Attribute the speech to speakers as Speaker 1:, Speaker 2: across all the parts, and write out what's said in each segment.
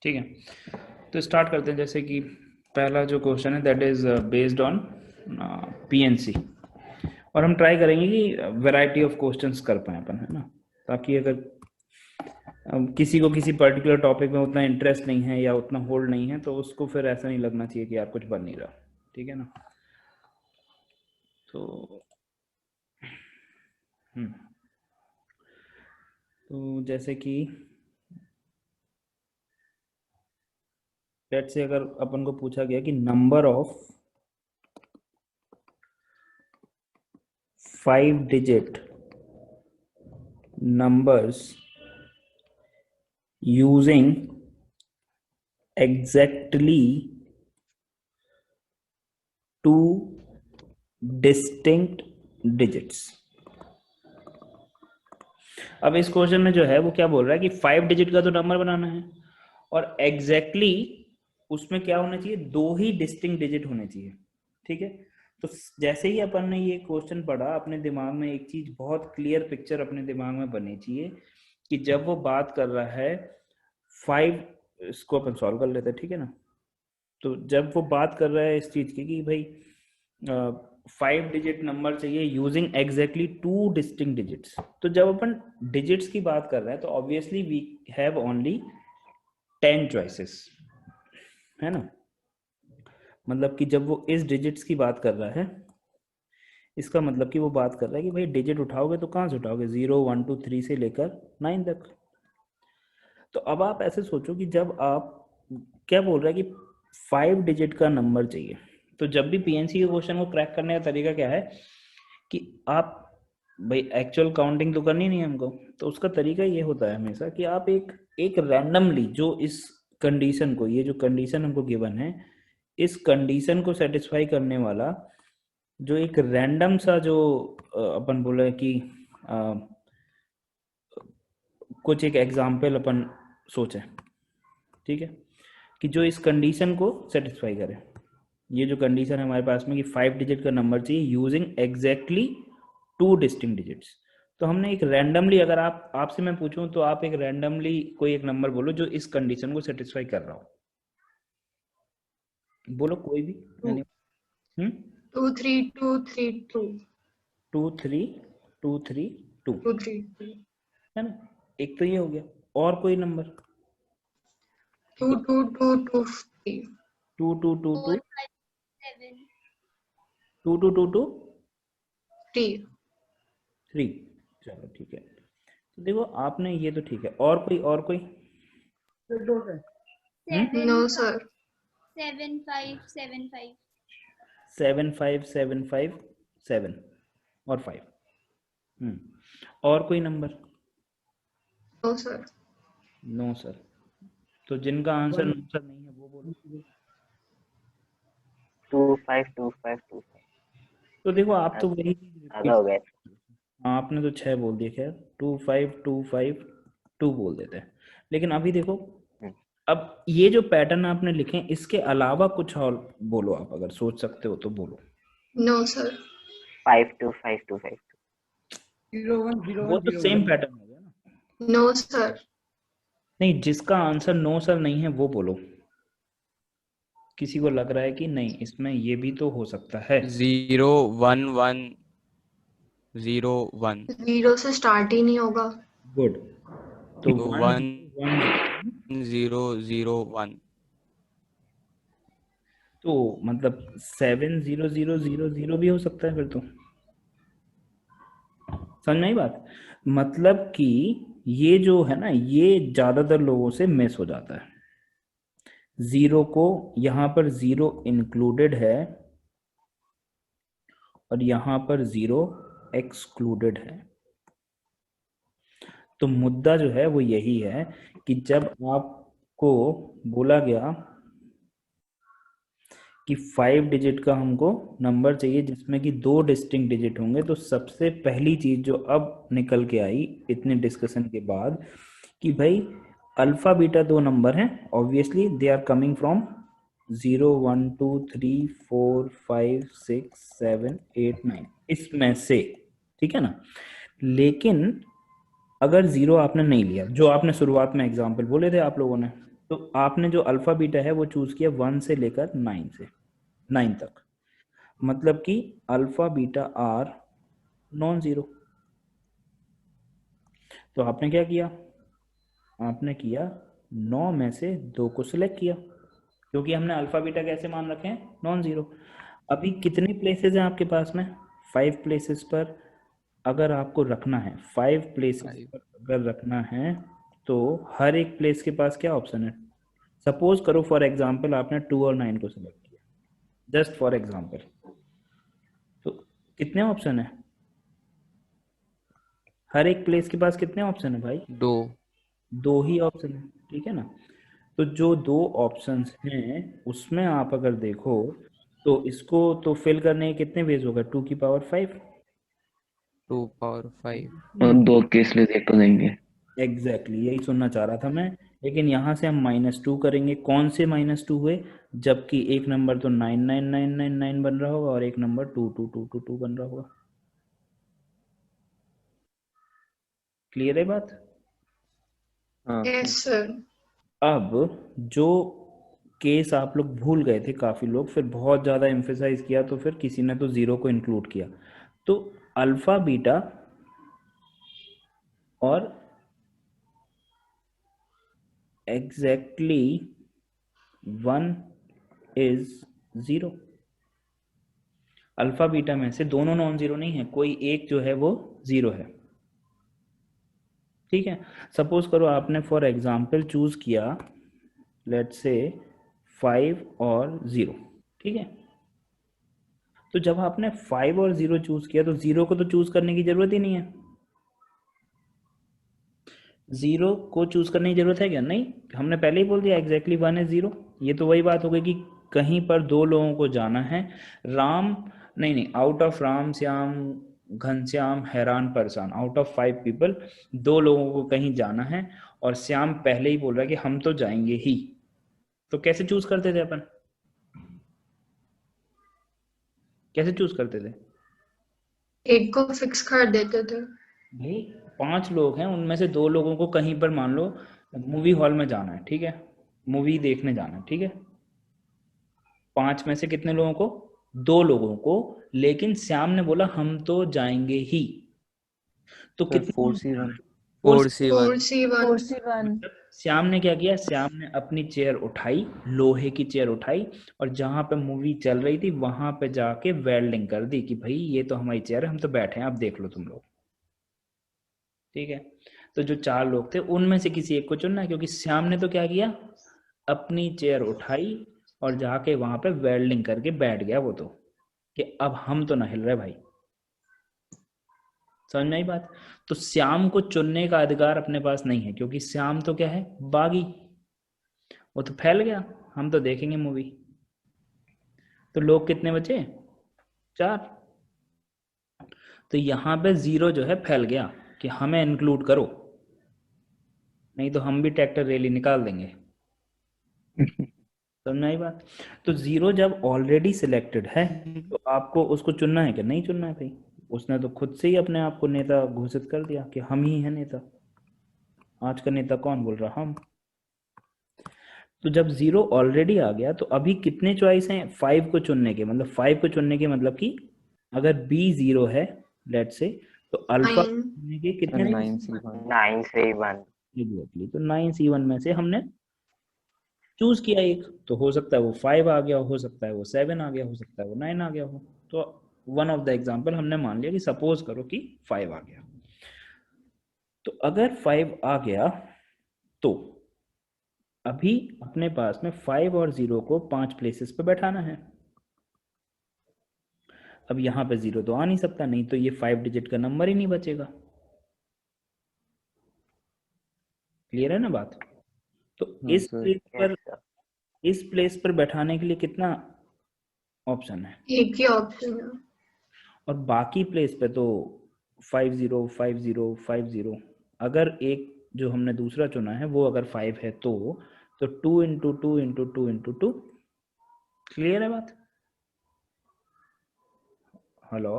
Speaker 1: ठीक है, तो स्टार्ट करते हैं। जैसे कि पहला जो क्वेश्चन है that is based on PNC, और हम ट्राई करेंगे कि वैरायटी ऑफ क्वेश्चंस कर पाए अपन, है ना, ताकि अगर किसी को किसी पर्टिकुलर टॉपिक में उतना इंटरेस्ट नहीं है या उतना होल्ड नहीं है तो उसको फिर ऐसा नहीं लगना चाहिए कि यार कुछ बन नहीं रहा। ठीक है ना। तो तो जैसे कि लेट्स से अगर अपन को पूछा गया कि number of 5 digit numbers using exactly 2 distinct digits। अब इस क्वेश्चन में जो है वो क्या बोल रहा है कि 5 डिजिट का तो नंबर बनाना है और एग्जैक्टली उसमें क्या होना चाहिए, 2 ही डिस्टिंक्ट डिजिट होने चाहिए। ठीक है, तो जैसे ही अपन ने ये क्वेश्चन पढ़ा अपने दिमाग में एक चीज बहुत क्लियर पिक्चर अपने दिमाग में बनी चाहिए कि जब वो बात कर रहा है 5, इसको अपन सॉल्व कर लेते हैं। ठीक है ना। तो जब वो बात कर रहा है इस चीज की कि भाई 5 डिजिट नंबर चाहिए यूजिंग एग्जैक्टली 2 डिस्टिंक्ट डिजिट्स, तो जब अपन डिजिट्स की बात कर रहे हैं तो obviously we have only 10 choices, है ना। मतलब कि जब वो इस डिजिट्स की बात कर रहा है, इसका मतलब कि वो बात कर रहा है कि भाई डिजिट उठाओगे तो कहाँ से उठाओगे, 0 1 2 3 से लेकर 9 तक। तो अब आप ऐसे सोचो कि जब आप क्या बोल रहा है कि 5 डिजिट का नंबर चाहिए, तो जब भी पीएनसी के क्वेश्चन को क्रैक करने का तरीका क्या है कि आप भाई एक्चुअल काउंटिंग तो करनी नहीं है हमको, तो उसका तरीका ये होता है हमेशा कि आप एक रैंडमली जो इस कंडीशन को, ये जो कंडीशन हमको गिवन है, इस कंडीशन को सेटिस्फाई करने वाला जो एक रैंडम सा जो अपन बोला है कि कुछ एक एग्जाम्पल अपन सोचें। ठीक है, कि जो इस कंडीशन को सेटिस्फाई करे। ये जो कंडीशन है हमारे पास में कि 5 डिजिट का नंबर चाहिए यूजिंग एग्जैक्टली 2 डिस्टिंक्ट डिजिट्स, तो हमने एक रैंडमली, अगर आपसे मैं पूछूं तो आप एक रैंडमली कोई एक नंबर बोलो जो इस कंडीशन को सेटिस्फाई कर रहा हो। बोलो कोई भी।
Speaker 2: 2 3 2 3 2
Speaker 1: 2 3 2 3 2
Speaker 2: 2 3 2
Speaker 1: है ना। एक तो ये हो गया, और कोई नंबर
Speaker 2: 2 2 2 2 3
Speaker 1: 2 2 2 2 2 2 2 2
Speaker 2: 3
Speaker 1: 3। चलो ठीक है, तो देखो आपने ये तो ठीक है, और कोई
Speaker 2: नो सर
Speaker 3: 7 5 7 5
Speaker 1: 7 5 7 5 7 और 5। और कोई number?
Speaker 2: No sir
Speaker 1: no sir. तो जिनका आंसर नो सर नहीं है वो बोलो।
Speaker 4: 2 5 2 5 2 5।
Speaker 1: तो देखो आप तो वही
Speaker 4: आधा हो गया।
Speaker 1: आपने तो 6 बोल दिए, खैर 2 5 2 5 2 बोल देते हैं। लेकिन अभी देखो, अब ये जो पैटर्न आपने लिखे हैं इसके अलावा कुछ और बोलो, आप अगर सोच सकते हो तो बोलो।
Speaker 2: नो सर
Speaker 4: 5 2 5 2 5
Speaker 1: वो तो सेम पैटर्न हो गया ना।
Speaker 2: नो सर
Speaker 1: नहीं, जिसका आंसर नो सर नहीं है वो बोलो। किसी को लग रहा है कि नहीं इसमें ये भी तो हो सकता है।
Speaker 5: 0 1 1 0 1
Speaker 2: 0 से स्टार्ट ही नहीं होगा।
Speaker 1: गुड, तो
Speaker 5: 1 0 0 1।
Speaker 1: तो मतलब 7 0 0 0 0 भी हो सकता है फिर तो। समझ में आई बात? मतलब कि ये जो है ना, ये ज्यादातर लोगों से मिस हो जाता है। 0 को यहां पर 0 इंक्लूडेड है और यहां पर 0 एक्सक्लूडेड है। तो मुद्दा जो है वो यही है कि जब आपको बोला गया कि 5 डिजिट का हमको नंबर चाहिए जिसमें कि 2 डिस्टिंक्ट डिजिट होंगे, तो सबसे पहली चीज जो अब निकल के आई इतने डिस्कशन के बाद कि भाई अल्फा बीटा 2 नंबर हैं, obviously they are coming from 0 1 2 3 4 5 6 7 8 9 इसमें से। ठीक है ना। लेकिन अगर 0 आपने नहीं लिया, जो आपने शुरुआत में एग्जाम्पल बोले थे आप लोगों ने, तो आपने जो अल्फा बीटा है वो चूज किया 1 से लेकर 9 तक, मतलब कि alpha beta are non zero. तो आपने क्या किया, आपने किया 9 में से 2 को सिलेक्ट किया, क्योंकि हमने अल्फा बीटा कैसे मान रखे हैं, नॉन जीरो। अभी कितनी प्लेसेस हैं आपके पास में, 5 प्लेसेस पर अगर आपको रखना है, 5 प्लेसेस
Speaker 5: 5
Speaker 1: पर अगर रखना है तो हर एक प्लेस के पास क्या ऑप्शन है। सपोज करो फॉर एग्जांपल आपने 2 और 9 को सिलेक्ट किया, जस्ट फॉर एग्जांपल, तो कितने ऑप्शन है, हर एक प्लेस के पास कितने ऑप्शन है भाई,
Speaker 5: 2
Speaker 1: 2 ही ऑप्शन है, ठीक है ना। तो जो 2 ऑप्शंस हैं उसमें आप अगर देखो तो इसको तो फिल करने के कितने वेज होगा, 2 की पावर 5।
Speaker 5: 2 पावर 5
Speaker 6: और 2 केस ले एक तो देंगे।
Speaker 1: एग्जैक्टली यही सुनना चाह रहा था मैं, लेकिन यहाँ से हम -2 करेंगे। कौन से -2 हुए, जबकि एक नंबर तो 99999 बन रहा होगा और एक नंबर 22222 बन रहा होगा। क्लियर है बात।
Speaker 6: हाँ
Speaker 2: यस सर।
Speaker 1: अब जो केस आप लोग भूल गए थे काफी लोग, फिर बहुत ज्यादा एम्फेसाइज किया तो फिर किसी ने तो जीरो को इंक्लूड किया। तो अल्फा बीटा और एग्जैक्टली 1 इज 0। अल्फा बीटा में से दोनों नॉन जीरो नहीं है, कोई एक जो है वो जीरो है, ठीक है। सपोज करो आपने फॉर एग्जांपल चूज किया लेट्स से 5 और 0, ठीक है। तो जब आपने 5 और 0 चूज किया तो 0 को तो चूज करने की जरूरत ही नहीं है, 0 को चूज करने की जरूरत है क्या, नहीं, हमने पहले ही बोल दिया एग्जैक्टली 1 इज 0। ये तो वही बात हो गई कि कहीं पर 2 लोगों को जाना है, राम नहीं, आउट ऑफ राम श्याम घनश्याम हैरान परेशान, आउट ऑफ 5 पीपल 2 लोगों को कहीं जाना है और श्याम पहले ही बोल रहा है कि हम तो जाएंगे ही। तो कैसे चूज करते थे अपन, कैसे चूज करते थे
Speaker 2: एक को फिक्स कर देते थे।
Speaker 1: भाई, 5 लोग हैं, उनमें से 2 लोगों को कहीं पर मान लो मूवी हॉल में जाना है, ठीक है, मूवी देखने जाना है, ठीक है। 5 में से कितने लोगों को, 2 लोगों को, लेकिन श्याम ने बोला हम तो जाएंगे ही, तो
Speaker 6: सर
Speaker 1: कितने
Speaker 6: 4C1
Speaker 5: 4C1
Speaker 2: 4C1।
Speaker 7: 4C1
Speaker 1: मतलब श्याम ने क्या किया, श्याम ने अपनी चेयर उठाई, लोहे की चेयर उठाई, और जहां पे मूवी चल रही थी वहां पे जाके वेल्डिंग कर दी कि भाई ये तो हमारी चेयर है, हम तो बैठे हैं, अब देख लो तुम लोग, ठीक है। तो जो 4 लोग थे उनमें से किसी एक को चुनना है, क्योंकि श्याम ने तो क्या किया, अपनी चेयर उठाई और जाके वहां पे वेल्डिंग करके बैठ गया वो, तो कि अब हम तो ना हिल रहे भाई, समझ में आई बात। तो श्याम को चुनने का अधिकार अपने पास नहीं है, क्योंकि श्याम तो क्या है, बागी, वो तो फैल गया, हम तो देखेंगे मूवी। तो लोग कितने बचे, 4। तो यहाँ पे 0 जो है फैल गया कि हमें इंक्लूड करो, नहीं तो हम भी ट्रैक्टर रैली निकाल देंगे, समझ आई बात। तो 0 जब ऑलरेडी सिलेक्टेड है तो आपको उसको चुनना है कि नहीं चुनना है भाई, उसने तो खुद से ही अपने आप को नेता घोषित कर दिया कि हम ही हैं नेता, आज का नेता कौन बोल रहा, हम। तो जब 0 ऑलरेडी आ गया तो अभी कितने चॉइस हैं 5 को चुनने के, मतलब 5 को चुनने के मतलब कि अगर B 0 है लेट्स से, तो अल्फा
Speaker 2: 9।
Speaker 1: चुनने के कितने
Speaker 6: 9C1
Speaker 4: 9C1
Speaker 1: एग्जैक्टली, तो 9C1 में से हमने चूज किया एक, तो हो सकता है वो 5 आ गया, हो सकता है वो 7 आ गया, हो सकता है वो 9 आ गया हो। तो वन ऑफ द एग्जांपल हमने मान लिया कि सपोज करो कि 5 आ गया। तो अगर 5 आ गया तो अभी अपने पास में 5 और 0 को 5 प्लेसेस पे बैठाना है। अब यहाँ पे 0 तो आ नहीं सकता, नहीं तो ये 5 डिजिट का नंबर ही नहीं बचेगा। क्लियर है ना बात। तो
Speaker 6: हाँ
Speaker 1: इस
Speaker 6: सर।
Speaker 1: प्लेस पर,
Speaker 4: यस सर
Speaker 1: इस प्लेस पर बैठाने के लिए कितना ऑप्शन है,
Speaker 2: एक ही ऑप्शन है।
Speaker 1: और बाकी प्लेस पे तो 50 50 50। अगर एक जो हमने दूसरा चुना है वो अगर 5 है तो 2 इंटू 2 इंटू 2 इंटू 2। क्लियर है बात। Hello,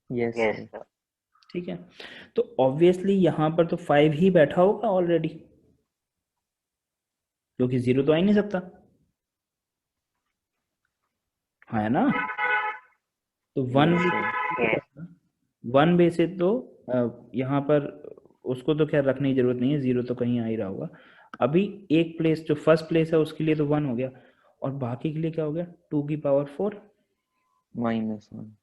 Speaker 6: yes
Speaker 4: yes
Speaker 6: sir.
Speaker 4: Sir
Speaker 1: ठीक है। तो ऑब्वियसली यहाँ पर तो 5 ही बैठा होगा ऑलरेडी, क्योंकि 0 तो आ ही नहीं सकता, है ना। तो
Speaker 4: Yes.
Speaker 1: वन बेसिस तो यहाँ पर उसको तो खैर रखने की जरूरत नहीं है, 0 तो कहीं आ ही रहा होगा। अभी एक प्लेस जो फर्स्ट प्लेस है उसके लिए तो 1 हो गया, और बाकी के लिए क्या हो गया, 2 की पावर 4
Speaker 5: -1।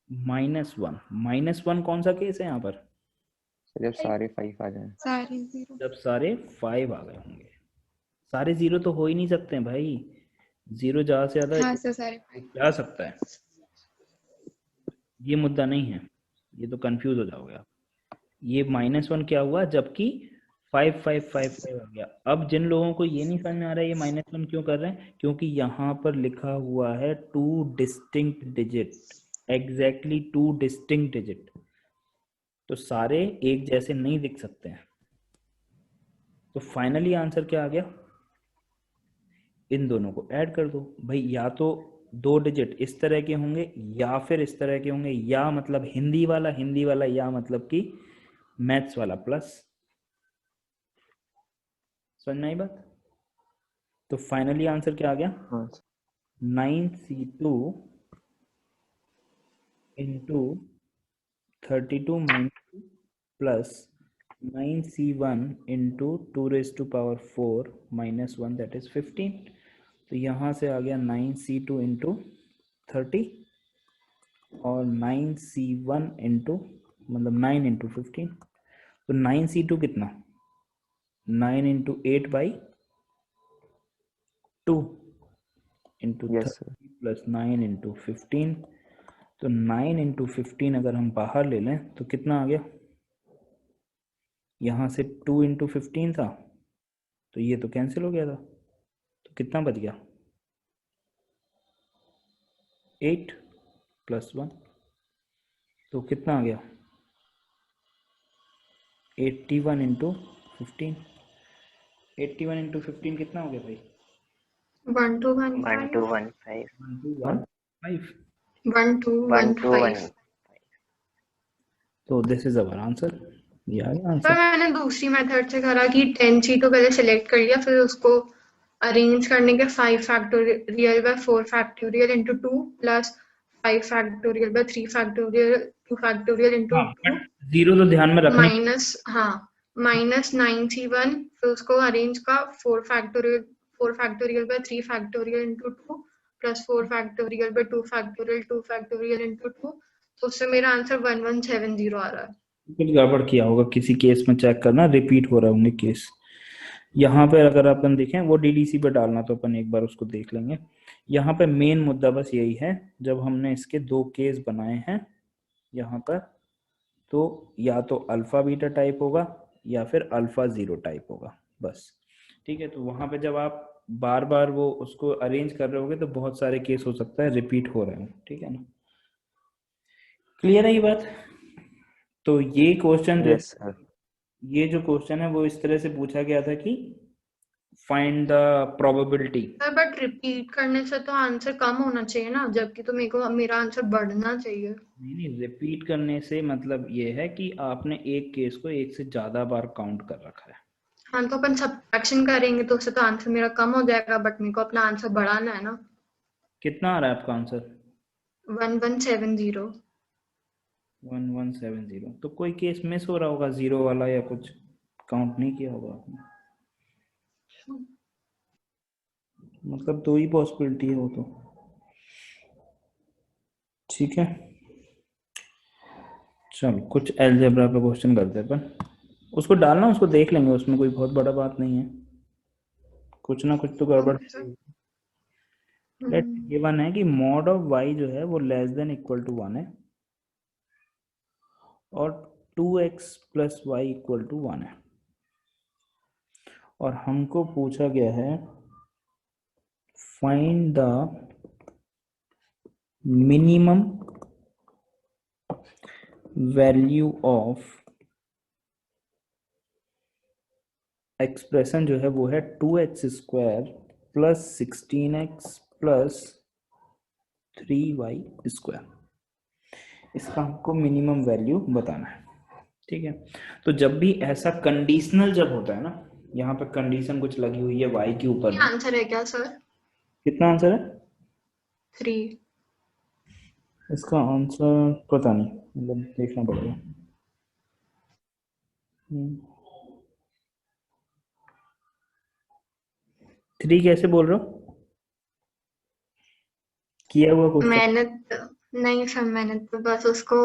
Speaker 1: -1। -1 कौन सा केस है यहाँ पर,
Speaker 5: जब सारे 5 आ जाए।
Speaker 2: सारे 0।
Speaker 1: जब सारे 5 आ गए होंगे। सारे 0 तो हो ही नहीं सकते हैं भाई, 0 ज्यादा से ज्यादा
Speaker 2: हाँ सर, सारे 5।
Speaker 1: जा सकता है, ये मुद्दा नहीं है, ये तो कंफ्यूज हो जाओगे आप। ये -1 क्या हुआ, जबकि 5 5 5 5 आ गया। अब जिन लोगों को ये नहीं समझ में आ रहा है ये -1 क्यों कर रहे हैं, क्योंकि यहाँ पर लिखा हुआ है 2 distinct digit, exactly 2 distinct digit, तो सारे एक जैसे नहीं दिख सकते हैं। तो फाइनली आंसर क्या आ गया, इन दोनों को ऐड कर दो भाई, या तो 2 डिजिट इस तरह के होंगे या फिर इस तरह के होंगे, या मतलब हिंदी वाला, या मतलब कि मैथ्स वाला प्लस। समझ में आई बात। तो फाइनली आंसर क्या आ गया,
Speaker 5: हाँ
Speaker 1: 9c2 into 32 -2 plus 9c1 into 2⁴ -1 that is 15। तो यहाँ से आ गया 9c2 इंटू 30 और 9c1 इंटू मतलब 9 इंटू 15। तो 9c2 कितना, 9 into 8/2 into
Speaker 5: yes
Speaker 1: 30 plus 9 into 15। तो 9 इंटू 15 अगर हम बाहर ले लें तो कितना आ गया, यहाँ से 2 इंटू 15 था तो ये तो कैंसिल हो गया था, तो कितना बच गया, 8 प्लस 1, तो कितना आ गया 81 इंटू 15। 81 इंटू 15 कितना हो गया भाई,
Speaker 2: 1 2 1
Speaker 4: 1
Speaker 2: 5
Speaker 4: 2 1 5
Speaker 1: 1215।
Speaker 2: 1 2
Speaker 4: 1
Speaker 2: 1
Speaker 4: 2 1
Speaker 2: 5।
Speaker 1: तो दिस इज अवर आंसर, ये आ गया
Speaker 2: पर
Speaker 1: आंसर।
Speaker 2: मैंने दूसरी मेथड से करा कि 10c तो पहले सिलेक्ट कर लिया, फिर उसको अरेंज करने के 5 factorial by 4 factorial into 2 plus 5 factorial by 3 factorial 2 factorial into
Speaker 1: हाँ
Speaker 2: 2
Speaker 1: बट 0 तो ध्यान में रखने,
Speaker 2: माइनस, हाँ, -9c1, फिर उसको अरेंज का 4 factorial by 3 factorial into 2 plus 4 factorial by 2 factorial into 2। तो उससे मेरा आंसर 1170 आ रहा है।
Speaker 1: कुछ गड़बड़ किया होगा किसी केस में, चेक करना रिपीट हो रहा होंगे केस। यहाँ पे अगर अपन देखें वो डीडीसी पे डालना, तो अपन एक बार उसको देख लेंगे। यहाँ पे मेन मुद्दा बस यही है, जब हमने इसके 2 केस बनाए हैं यहाँ पर, तो या तो अल्फा बीटा टाइप होगा या फिर अल्फा 0 टाइप होगा, बस। ठीक है, तो वहां पे जब आप बार बार वो उसको अरेंज कर रहे होगे तो बहुत सारे केस हो सकता है रिपीट हो रहे हो, ठीक है ना। क्लियर है ये बात। तो ये क्वेश्चन जो,
Speaker 5: यस सर।
Speaker 1: ये जो क्वेश्चन है वो इस तरह से पूछा गया था कि find the probability.
Speaker 2: But repeat करने से तो आंसर कम होना चाहिए ना, जबकि तो मेरा आंसर बढ़ना चाहिए।
Speaker 1: नहीं, रिपीट करने से मतलब ये है कि आपने एक केस को एक से ज्यादा बार काउंट कर रखा है।
Speaker 2: हाँ, तो अपन सब्ट्रैक्शन करेंगे तो उससे तो आंसर मेरा कम हो जाएगा, बट मेरे को अपना आंसर बढ़ाना है ना।
Speaker 1: कितना आ रहा है आपका आंसर,
Speaker 2: 1170।
Speaker 1: 1170। तो कोई केस मिस हो रहा होगा 0 वाला, या कुछ काउंट नहीं किया होगा आपने, मतलब 2 ही पॉसिबिलिटी है वो तो। ठीक है, चलो कुछ अलजेब्रा पे क्वेश्चन करते हैं अपन, उसको डालना, उसको देख लेंगे, उसमें कोई बहुत बड़ा बात नहीं है, कुछ ना कुछ तो गड़बड़। लेट गिवन है कि मॉड ऑफ y जो है वो लेस देन इक्वल टू 1 है और 2x plus Y equal to 1 है, और हमको पूछा गया है find the minimum value of, expression जो है वो है 2x² plus 16x plus 3y²। इसका हमको मिनिमम वैल्यू बताना है। ठीक है, तो जब भी ऐसा कंडीशनल जब होता है ना, यहाँ पे कंडीशन कुछ लगी हुई है y के ऊपर में।
Speaker 2: आंसर है क्या सर?
Speaker 1: कितना आंसर है
Speaker 2: 3।
Speaker 1: इसका? आंसर पता नहीं, मतलब देखना पड़ेगा। 3 कैसे बोल रहे हो? किया हुआ क्वेश्चन।
Speaker 2: मैंने नहीं सर, मैंने तो बस उसको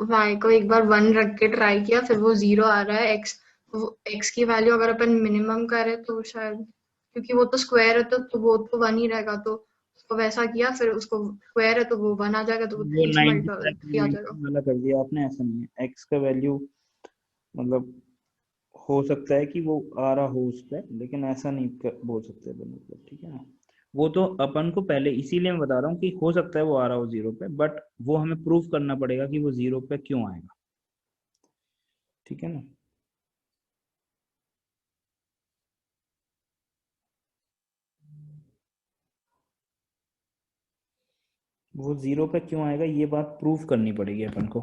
Speaker 2: y को एक बार 1 रख के ट्राई किया, फिर वो 0 आ रहा है। x की वैल्यू अगर अपन मिनिमम करें तो शायद, क्योंकि वो तो स्क्वायर है तो वो तो 1 ही रहेगा, तो उसको वैसा किया, फिर उसको स्क्वायर है तो वो 1 आ जाएगा, तो वो
Speaker 1: वो
Speaker 2: 3 से मल्टीप्लाई 3 आ जाएगा।
Speaker 1: 95 वाला कर दिया आपने, ऐसा नहीं है। x का वैल्यू मतलब हो सकता है कि वो आ रहा हो उस पर, लेकिन ऐसा नहीं बोल सकते अपन, मतलब ठीक है ना। वो तो अपन को पहले इसीलिए मैं बता रहा हूँ कि हो सकता है वो आ रहा हो 0 पे, बट वो हमें प्रूव करना पड़ेगा कि वो 0 पे क्यों आएगा, ठीक है ना। वो 0 पे क्यों आएगा ये बात प्रूव करनी पड़ेगी अपन को,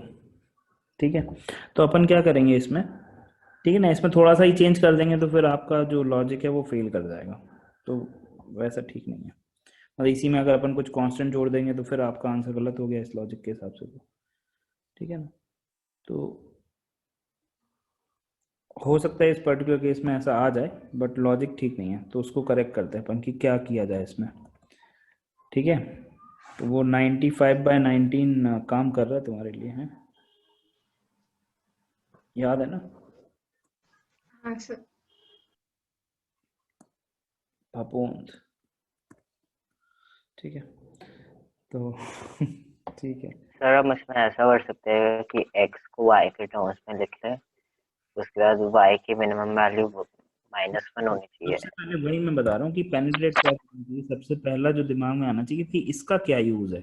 Speaker 1: ठीक है। तो अपन क्या करेंगे इसमें, ठीक है ना, इसमें थोड़ा सा ही चेंज कर देंगे तो फिर आपका जो लॉजिक है वो फेल कर जाएगा, तो वैसा ठीक नहीं है। और इसी में अगर अपन कुछ कांस्टेंट जोड़ देंगे तो फिर आपका आंसर गलत हो गया इस लॉजिक के हिसाब से, तो ठीक है ना। तो हो सकता है इस पर्टिकुलर केस में ऐसा आ जाए, बट लॉजिक ठीक नहीं है, तो उसको करेक्ट करते हैं अपन कि क्या किया जाए इसमें, ठीक है। तो वो 95/19 काम कर रहा है तुम्हारे लिए, है याद है ना?
Speaker 2: हाँ सर।
Speaker 1: पापोंत, ठीक है। तो ठीक है।
Speaker 4: सर हम इसमें ऐसा कर सकते हैं कि x को y के टर्म्स में लिख लें, उसके बाद y की मिनिमम वैल्यू -1 होनी चाहिए।
Speaker 1: सबसे पहले वही मैं बता रहा हूँ कि पेनिट्रेट क्या करना चाहिए, सबसे पहला जो दिमाग में आना चाहिए कि इसका क्या यूज है,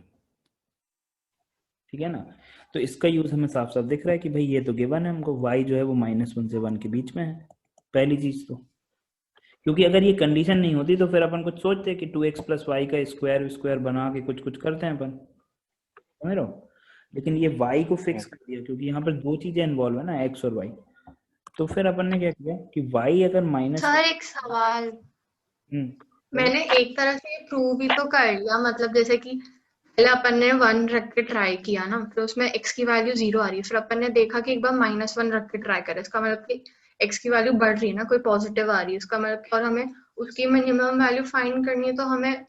Speaker 1: ठीक है ना। तो इसका यूज हमें साफ साफ दिख रहा है कि भाई ये तो गिवन है हमको, y जो है वो -1 से 1 के बीच में है, पहली चीज तो। क्योंकि अगर ये कंडीशन नहीं होती तो फिर अपन कुछ सोचते कि 2x + y का स्क्वायर स्क्वायर बना के कुछ कुछ करते हैं अपन, समझ रहे हो। लेकिन ये y को फिक्स कर दिया क्योंकि यहाँ पर दो चीजें इन्वॉल्व है ना, x और y। तो फिर अपन ने क्या किया कि y अगर माइनस,
Speaker 2: सर एक सवाल,
Speaker 1: बोलो।
Speaker 2: मैंने एक तरह से प्रूव भी तो कर लिया, मतलब जैसे कि पहले अपन ने 1 रख के ट्राई किया ना, फिर उसमें x की वैल्यू 0 आ रही है, फिर अपन ने देखा कि एक बार -1 रख के ट्राई करें, इसका मतलब कि x की वैल्यू बढ़ रही है ना, कोई पॉजिटिव आ रही है, इसका मतलब, और हमें उसकी मिनिमम वैल्यू फाइंड करनी है, तो हमें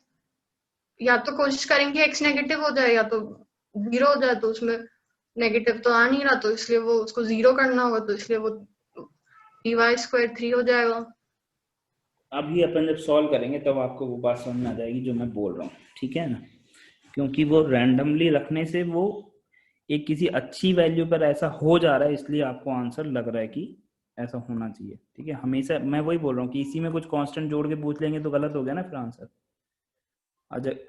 Speaker 2: या तो कोशिश करेंगे x नेगेटिव हो जाए या तो 0 हो जाए, तो उसमें नेगेटिव तो आ नहीं रहा, तो इसलिए वो उसको 0 करना होगा, तो इसलिए वो 3y² 3 हो जाएगा।
Speaker 1: अभी अपन जब सॉल्व करेंगे तब आपको वो बात समझ में आ जाएगी जो मैं बोल रहा हूँ, ठीक है ना। क्योंकि वो रैंडमली रखने से वो एक किसी अच्छी वैल्यू पर ऐसा हो जा रहा है, इसलिए आपको आंसर लग रहा है कि ऐसा होना चाहिए, ठीक है। हमेशा मैं वही बोल रहा हूँ कि इसी में कुछ कांस्टेंट जोड़ के पूछ लेंगे तो गलत हो गया ना फिर आंसर,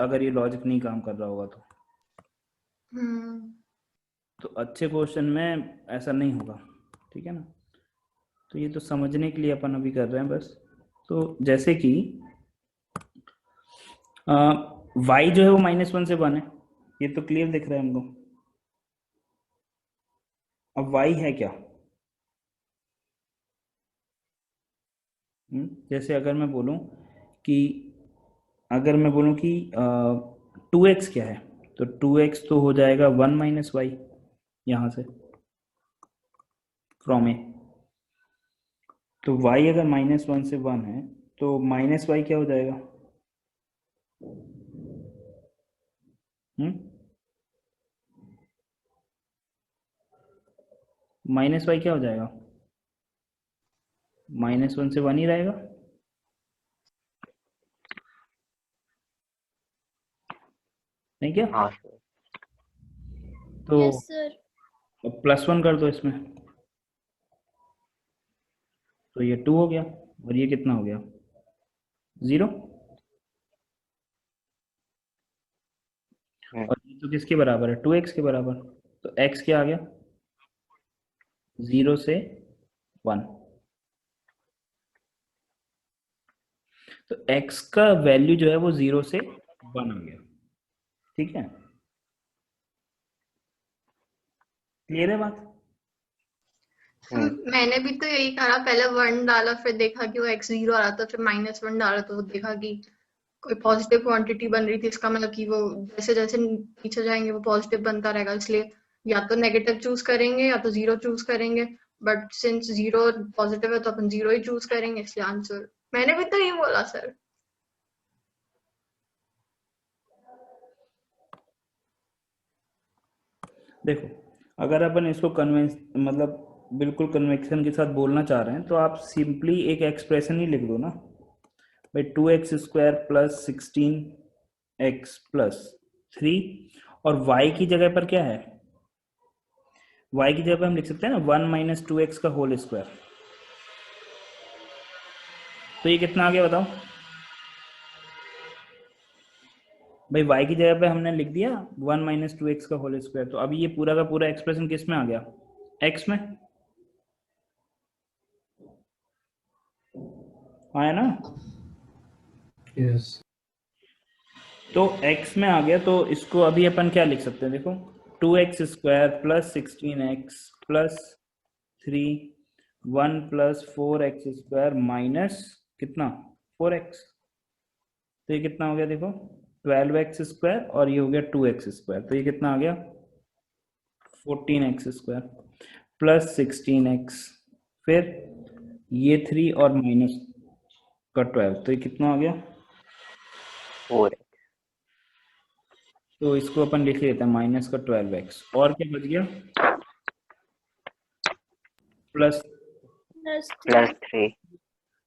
Speaker 1: अगर ये लॉजिक नहीं काम कर रहा होगा तो। तो अच्छे क्वेश्चन में ऐसा नहीं होगा, ठीक है ना। तो ये तो समझने के लिए अपन अभी कर रहे हैं बस। तो जैसे कि y जो है वो -1 से 1 है, ये तो क्लियर दिख रहा है हमको। अब y है क्या, जैसे अगर मैं बोलूं कि 2x क्या है, तो 2x तो हो जाएगा 1 - y, यहाँ से फ्रॉम ए। तो y अगर -1 से 1 है तो -y क्या हो जाएगा, -y क्या हो जाएगा, -1 से 1 ही रहेगा, नहीं क्या?
Speaker 4: हाँ सर।
Speaker 1: तो
Speaker 3: यस सर।
Speaker 1: +1 कर दो इसमें, तो ये 2 हो गया, और ये कितना हो गया 0, और ये तो किसके बराबर है 2x के बराबर। तो x क्या आ गया 0 से 1। तो x का वैल्यू जो है वो 0 से 1 आ गया, ठीक है। क्लियर है बात?
Speaker 2: मैंने भी तो यही करा, पहले 1 डाला, फिर देखा कि वो x 0 आ रहा था, फिर -1 डाला तो देखा कि कोई पॉजिटिव क्वांटिटी बन रही थी। इसका मतलब कि वो जैसे जैसे पीछे जाएंगे वो पॉजिटिव बनता रहेगा, इसलिए या तो नेगेटिव चूज करेंगे या तो 0 चूज करेंगे। बट सिंस 0 पॉजिटिव है तो अपन 0 ही चूज करेंगे, इसलिए आंसर मैंने भी तो यही बोला सर।
Speaker 1: देखो, अगर अपन इसको कन्वेंस मतलब बिल्कुल कन्वेक्शन के साथ बोलना चाह रहे हैं तो आप सिंपली एक एक्सप्रेशन ही लिख दो ना भाई, 2x² प्लस 16x प्लस 3, और y की जगह पर क्या है, y की जगह पर हम लिख सकते हैं ना 1 माइनस 2x का होल स्क्वायर। तो ये कितना आ गया बताओ भाई, y की जगह पे हमने लिख दिया 1 माइनस 2x का होल स्क्वायर। तो अभी ये पूरा का पूरा एक्सप्रेशन किस में आ गया, x में आया ना।
Speaker 7: यस।
Speaker 1: तो x में आ गया, तो इसको अभी अपन क्या लिख सकते हैं, देखो 2x² plus 16x plus 3, 1 plus 4x² minus कितना 4x। तो ये कितना हो गया देखो 12x² और ये हो गया 2x²। तो ये कितना आ गया 14x² प्लस 16x, फिर ये 3 और माइनस का 12, तो ये कितना आ गया
Speaker 4: 4x।
Speaker 1: तो इसको अपन लिख लेते हैं माइनस का 12x, और क्या बच गया प्लस
Speaker 3: +3
Speaker 4: 3।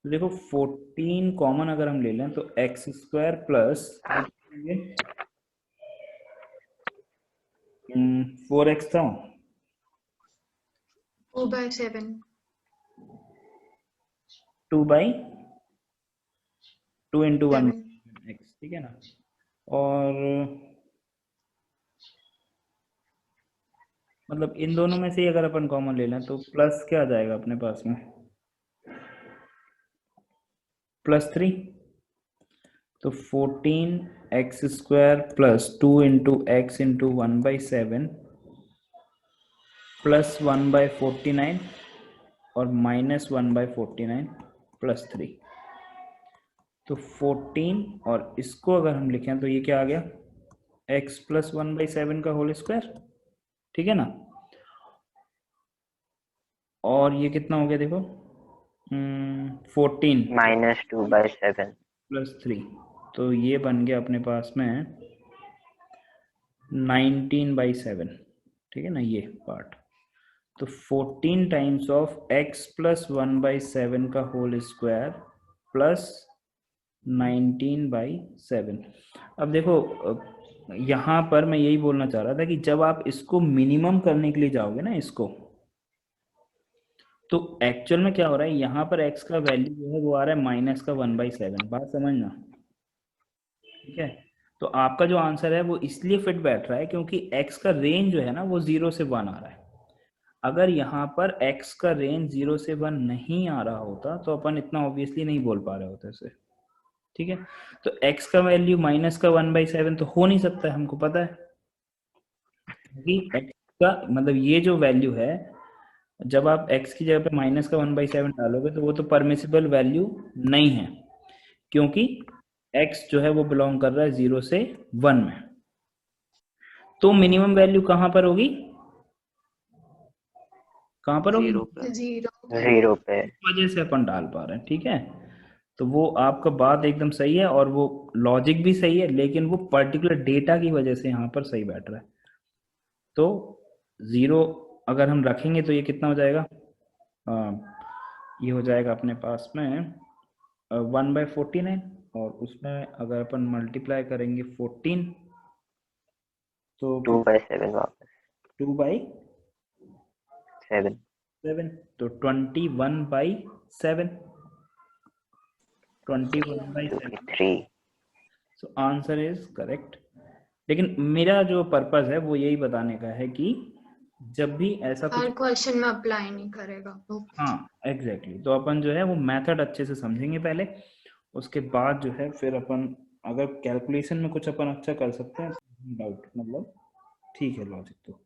Speaker 1: देखो 14 कॉमन अगर हम ले लें तो x² प्लस 4x था
Speaker 2: 2/7
Speaker 1: 2 इंटू 1
Speaker 2: 7
Speaker 1: x, ठीक है ना। और मतलब इन दोनों में से ही अगर अपन कॉमन ले लें तो प्लस क्या आ जाएगा अपने पास में +3। तो 14x² plus 2 into x into 1/7 plus 1/49 और माइनस 1/49 प्लस 3। तो 14 और इसको अगर हम लिखें तो ये क्या आ गया x प्लस 1/7 का होल स्क्वायर, ठीक है ना। और ये कितना हो गया देखो 14
Speaker 4: -2/7।
Speaker 1: प्लस 3, तो ये बन गया अपने पास में 19/7, ठीक है ना ये पार्ट। तो 14 टाइम्स ऑफ x प्लस 1/7 का होल स्क्वायर प्लस 19/7। अब देखो यहाँ पर मैं यही बोलना चाह रहा था कि जब आप इसको मिनिमम करने के लिए जाओगे ना इसको, तो एक्चुअल में क्या हो रहा है, यहाँ पर x का वैल्यू जो है वो आ रहा है माइनस का 1/7, बात समझना, ठीक है। तो आपका जो आंसर है वो इसलिए फिट बैठ रहा है क्योंकि x का रेंज जो है ना वो 0 से 1 आ रहा है। अगर यहाँ पर x का रेंज 0 से 1 नहीं आ रहा होता तो अपन इतना ऑब्वियसली नहीं बोल पा रहे होते इसे, ठीक है। तो x का वैल्यू माइनस का 1/7 तो हो नहीं सकता है, हमको पता है, क्योंकि x का मतलब ये जो वैल्यू है, जब आप x की जगह पे माइनस का 1/7 डालोगे तो वो तो परमिसिबल वैल्यू नहीं है, क्योंकि x जो है वो बिलोंग कर रहा है 0 से 1 में। तो मिनिमम वैल्यू कहां पर होगी, कहां पर होगी
Speaker 4: 0 पे।
Speaker 2: 0
Speaker 4: 0 पे।
Speaker 1: इस वजह से अपन डाल पा रहे हैं, ठीक है। तो वो आपका बात एकदम सही है और वो लॉजिक भी सही है, लेकिन वो पर्टिकुलर डेटा की वजह से यहाँ पर सही बैठ रहा है। तो 0 अगर हम रखेंगे तो ये कितना हो जाएगा, ये हो जाएगा अपने पास में 1/49, और उसमें अगर अपन मल्टीप्लाई करेंगे 14 तो
Speaker 4: 2/7 वापस
Speaker 1: 2/7,
Speaker 4: 7।
Speaker 1: तो 21/7, 21/7।
Speaker 4: 3।
Speaker 1: So answer is correct. लेकिन मेरा जो पर्पस है वो यही बताने का है कि जब भी ऐसा
Speaker 2: हर
Speaker 1: कुछ,
Speaker 2: क्वेश्चन में अप्लाई नहीं करेगा।
Speaker 1: हाँ एग्जैक्टली, तो अपन जो है वो मेथड अच्छे से समझेंगे पहले, उसके बाद जो है फिर अपन अगर कैलकुलेशन में कुछ अपन अच्छा कर सकते हैं, डाउट मतलब ठीक है लॉजिक तो।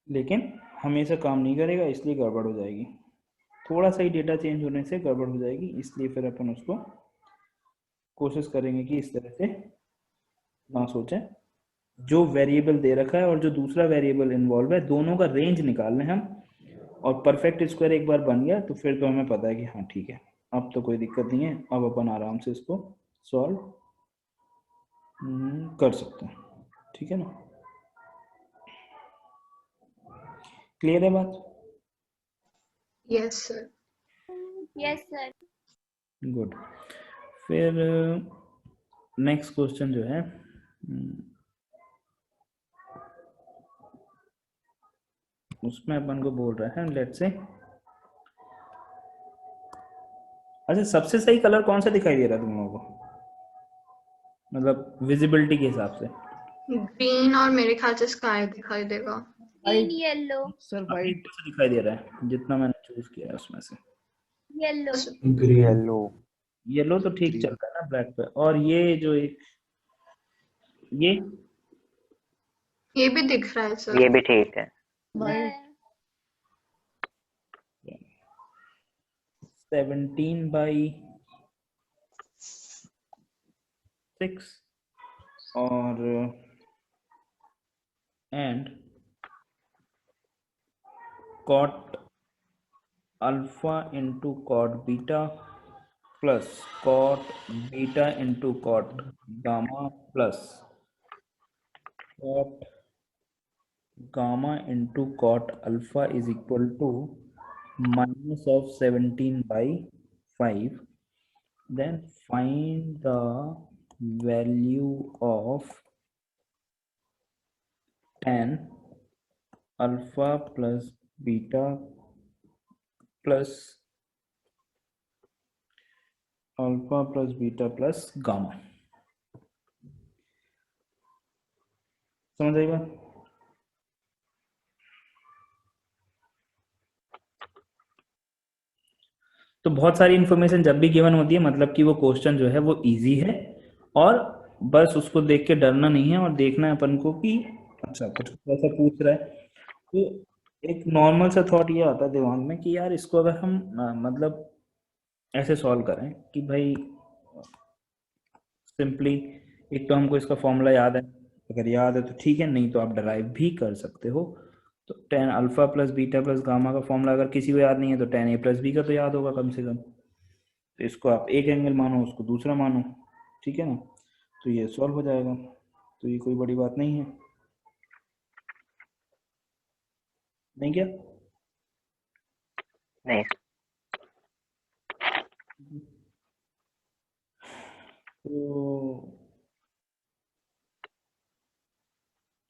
Speaker 1: लेकिन हमेशा काम नहीं करेगा, इसलिए गड़बड़ हो जाएगी। थोड़ा सा ही डेटा चेंज होने से गड़बड़ हो जाएगी, इसलिए फिर अपन उसको कोशिश करेंगे कि इस तरह से ना सोचें। जो वेरिएबल दे रखा है और जो दूसरा वेरिएबल इन्वॉल्व है, दोनों का रेंज निकाल लें हम, और परफेक्ट स्क्वायर एक बार बन गया तो फिर तो हमें पता है कि हाँ ठीक है, अब तो कोई दिक्कत नहीं है, अब अपन आराम से इसको सॉल्व कर सकते हैं। ठीक है ना, क्लियर है बात?
Speaker 2: Yes, sir.
Speaker 3: Yes, sir.
Speaker 1: Good. फिर नेक्स्ट क्वेश्चन जो है, उसमें अपन को बोल रहा है, लेट्स से, अच्छा सबसे सही कलर कौन सा दिखाई दे रहा है तुम लोगों को, मतलब विजिबिलिटी के हिसाब से?
Speaker 2: Green और मेरे ख्याल से sky दिखाई देगा।
Speaker 3: Green, yellow,
Speaker 5: सर
Speaker 1: अभी
Speaker 5: वाइट
Speaker 1: कौन सा दिखाई दे रहा है जितना मैंने चूज किया है उसमें से?
Speaker 3: yellow,
Speaker 7: Green.
Speaker 5: येलो
Speaker 1: येलो तो ठीक
Speaker 5: Green.
Speaker 1: चल रहा है ना ब्लैक पे, और ये जो एक
Speaker 2: ये भी दिख रहा है सर।
Speaker 4: ये भी ठीक है।
Speaker 3: white,
Speaker 1: 17/6 और and cot alpha into cot beta plus cot beta into cot gamma plus cot gamma into cot alpha is equal to minus of 17/5. Then find the value of tan alpha plus beta plus alpha plus beta plus gamma. समझ आएगा? तो बहुत सारी information जब भी given होती है, मतलब कि वो क्वेश्चन जो है वो इजी है, और बस उसको देख के डरना नहीं है, और देखना है अपन को कि अच्छा कुछ ऐसा पूछ रहा है। तो एक नॉर्मल सा थॉट ये आता है दिमाग में कि यार इसको अगर हम मतलब ऐसे सॉल्व करें कि भाई सिंपली, एक तो हमको इसका फॉर्मूला याद है, अगर याद है तो ठीक है, नहीं तो आप डराइव भी कर सकते हो। तो tan alpha plus beta plus gamma का फॉर्मूला अगर किसी को याद नहीं है तो tan a प्लस बी का तो याद होगा कम से कम। तो इसको आप एक एंगल मानो, उसको दूसरा मानो, ठीक है ना, तो ये सॉल्व हो जाएगा। तो ये कोई बड़ी बात नहीं है, नहीं क्या?
Speaker 4: नहीं,
Speaker 1: तो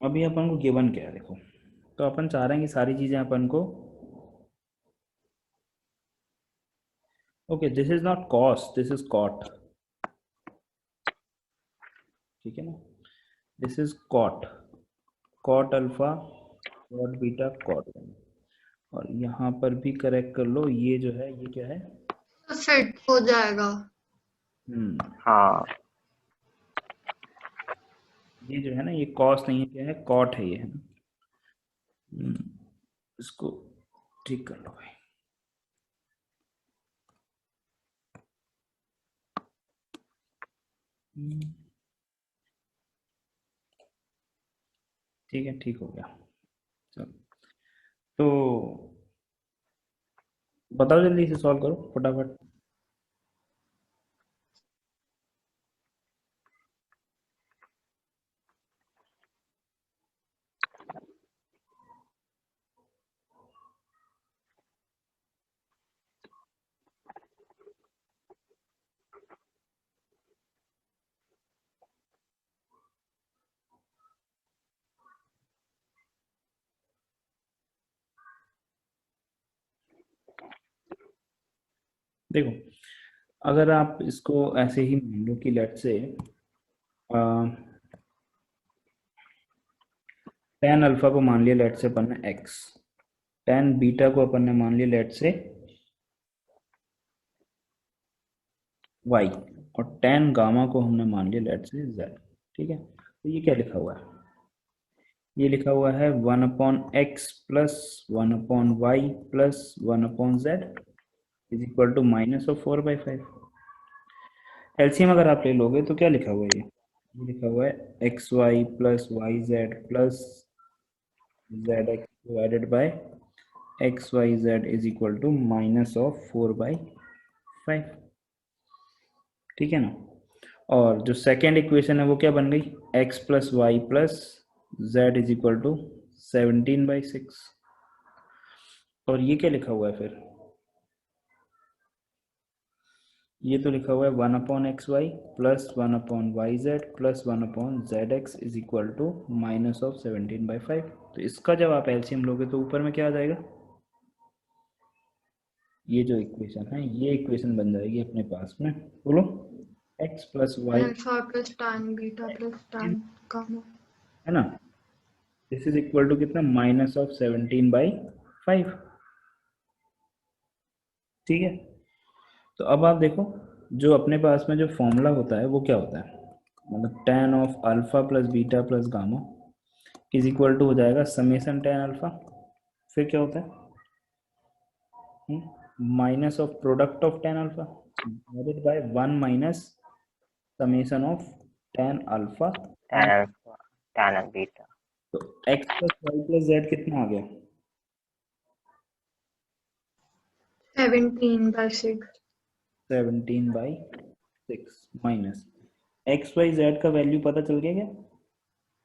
Speaker 1: अभी अपन को गिवन क्या है देखो, तो अपन चाह रहे हैं कि सारी चीजें अपन को, okay this is not cos, this is cot, ठीक है ना, this is cot, cot alpha cot beta cot, और यहाँ पर भी करेक्ट कर लो, ये जो है ये क्या है,
Speaker 2: तो फिट हो जाएगा।
Speaker 4: हाँ
Speaker 1: ये जो है ना, ये कॉस नहीं है, क्या है, कॉट है ये, है ना। इसको ठीक कर लो भाई। ठीक है, ठीक हो गया। चलो, तो बताओ जल्दी से सॉल्व करो फटाफट। देखो, अगर आप इसको ऐसे ही मान लो कि लेट से tan अल्फा को मान लिया लेट से अपन ने x, tan बीटा को अपन ने मान लिया लेट से y, और tan गामा को हमने मान लिया लेट से z। ठीक है, तो ये क्या लिखा हुआ है, ये लिखा हुआ है 1/x plus 1/y plus 1/z is equal to -4/5। LCM अगर आप ले लोगे तो क्या लिखा हुआ है ये लिखा हुआ है xy plus yz plus zx divided by xyz is equal to -4/5। ठीक है ना। और जो सेकेंड इक्वेशन है वो क्या बन गई, x plus y plus z is equal to 17/6। और ये क्या लिखा हुआ है फिर, ये तो लिखा हुआ है 1/xy plus 1/yz plus 1/zx is equal to -17/5। तो इसका जब आप एलसीएम लोगे तो ऊपर में क्या आ जाएगा, ये जो इक्वेशन है ये इक्वेशन बन जाएगी अपने पास में, बोलो x plus y
Speaker 2: alpha plus tan beta plus tan gamma.
Speaker 1: है ना, दिस इज इक्वल टू कितना -17/5। ठीक है। तो अब आप देखो जो अपने पास में जो फॉर्मूला होता है वो क्या होता है, मतलब tan of alpha plus beta plus gamma is equal to हो जाएगा समेसन tan अल्फा, फिर क्या होता है minus of product of tan alpha divided by 1 minus summation of tan alpha.
Speaker 4: tan alpha, tan beta,
Speaker 1: तो x plus y plus z कितना आ गया,
Speaker 2: 17/6।
Speaker 1: 17/6 माइनस एक्स वाई जेड का वैल्यू पता चल गया क्या,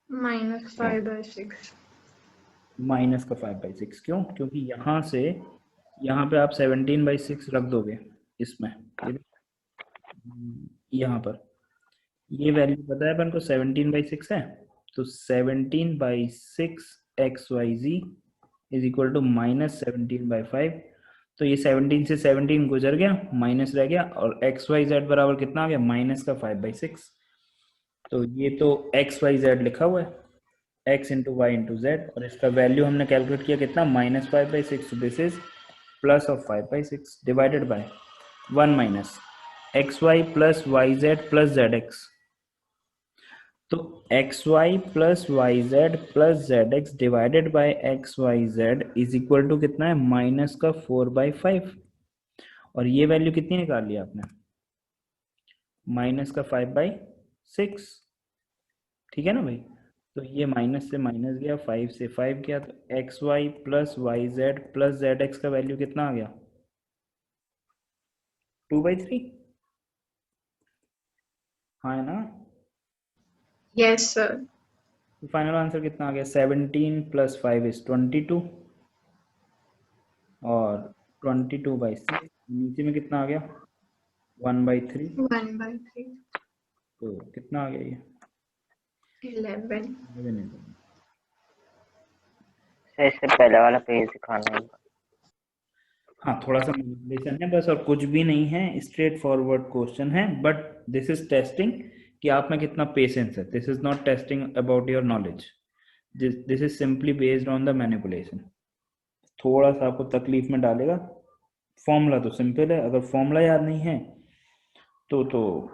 Speaker 2: -5/6।
Speaker 1: माइनस का 5/6 क्यों, क्योंकि यहाँ से यहाँ पे आप 17/6 रख दोगे इसमें, यहाँ पर ये वैल्यू पता है अपन को 17/6 है, तो 17/6 x y z is equal to -17/5। तो ये 17 से 17 गुजर गया, माइनस रह गया, और एक्स वाई जेड बराबर कितना आ गया, माइनस का 5/6। तो ये तो एक्स वाई जेड लिखा हुआ है, x into y into z, और इसका वैल्यू हमने कैलकुलेट किया कितना -5/6। This is plus of 5/6 divided by 1 minus x y plus y z plus z x. तो x y plus y z plus z x divided by x y z is equal to कितना है, minus का 4/5। और ये value कितनी निकाल लिया आपने, माइनस का 5/6। ठीक है ना भाई। तो ये माइनस से माइनस गया, 5 से 5 गया, तो x y plus y z plus z x का वैल्यू कितना आ गया, 2/3। हाँ है ना।
Speaker 2: Yes sir.
Speaker 1: तो फाइनल आंसर कितना आ गया, 17 + 5 इज 22, और 22/6 नीचे में कितना आ गया 1/3।
Speaker 2: 1/3।
Speaker 1: तो कितना आ गया ये
Speaker 2: 11।
Speaker 1: 11।
Speaker 4: सर इससे पहले वाला पेज दिखाना है।
Speaker 1: हाँ थोड़ा सा मैनिपुलेशन है बस, और कुछ भी नहीं है, स्ट्रेट फॉरवर्ड क्वेश्चन है, बट दिस इज टेस्टिंग कि आप में कितना पेशेंस है। This is not testing about your knowledge, this is simply based on the manipulation. थोड़ा सा आपको तकलीफ में डालेगा। फॉर्मूला तो सिंपल है, अगर फॉर्मूला याद नहीं है तो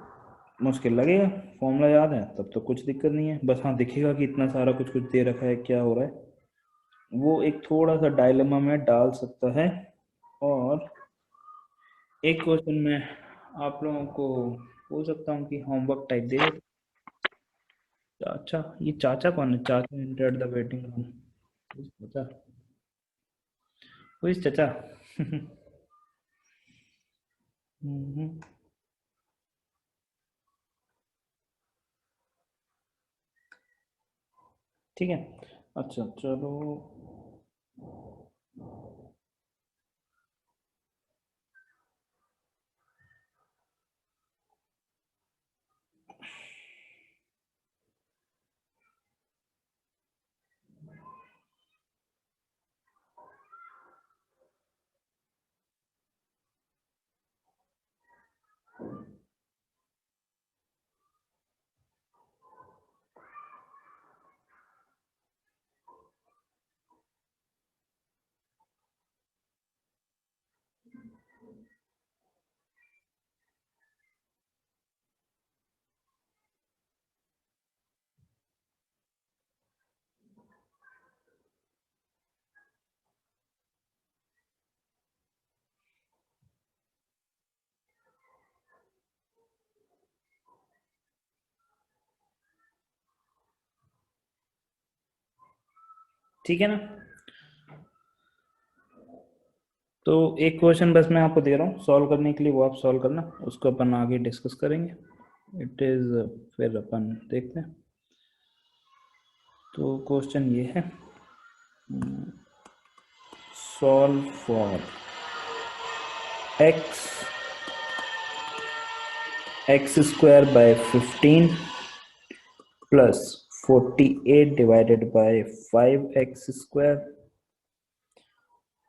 Speaker 1: मुश्किल लगेगा, फॉर्मूला याद है तब तो कुछ दिक्कत नहीं है, बस हाँ दिखेगा कि इतना सारा कुछ कुछ दे रखा है क्या हो रहा है, वो एक थोड़ा सा डायलेमा में डाल सकता है। और एक क्वेश्चन में आप लोगों को बोल सकता हूँ कि होमवर्क टाइप दे देता। चाचा, ये चाचा कौन है, चाचा एंटर्ड द वेटिंग रूम, चाचा हुई चाचा। हम्म, ठीक है। अच्छा चलो, ठीक है ना। तो एक क्वेश्चन बस मैं आपको दे रहा हूँ सॉल्व करने के लिए, वो आप सॉल्व करना, उसको अपन आगे डिस्कस करेंगे। इट इज फिर अपन देखते हैं। तो क्वेश्चन ये है, solve for x square by 15 plus 48 divided by 5x square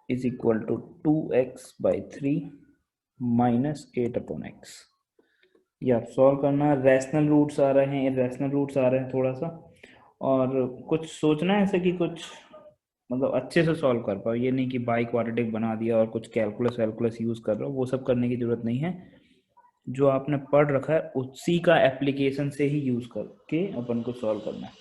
Speaker 1: is equal to 2x by 3 minus 8/x। ये आप सॉल्व करना। रैशनल रूट्स आ रहे हैं, इरेशनल रूट्स आ रहे हैं थोड़ा सा, और कुछ सोचना है ऐसे कि कुछ मतलब अच्छे से सॉल्व कर पाओ। ये नहीं कि बाई क्वाड्रेटिक बना दिया और कुछ कैलकुलस वैलकुलस यूज कर रहे हो, वो सब करने की जरूरत नहीं है। जो आपने पढ़ रखा है उसी का एप्लीकेशन से ही यूज करके अपन को सॉल्व करना है।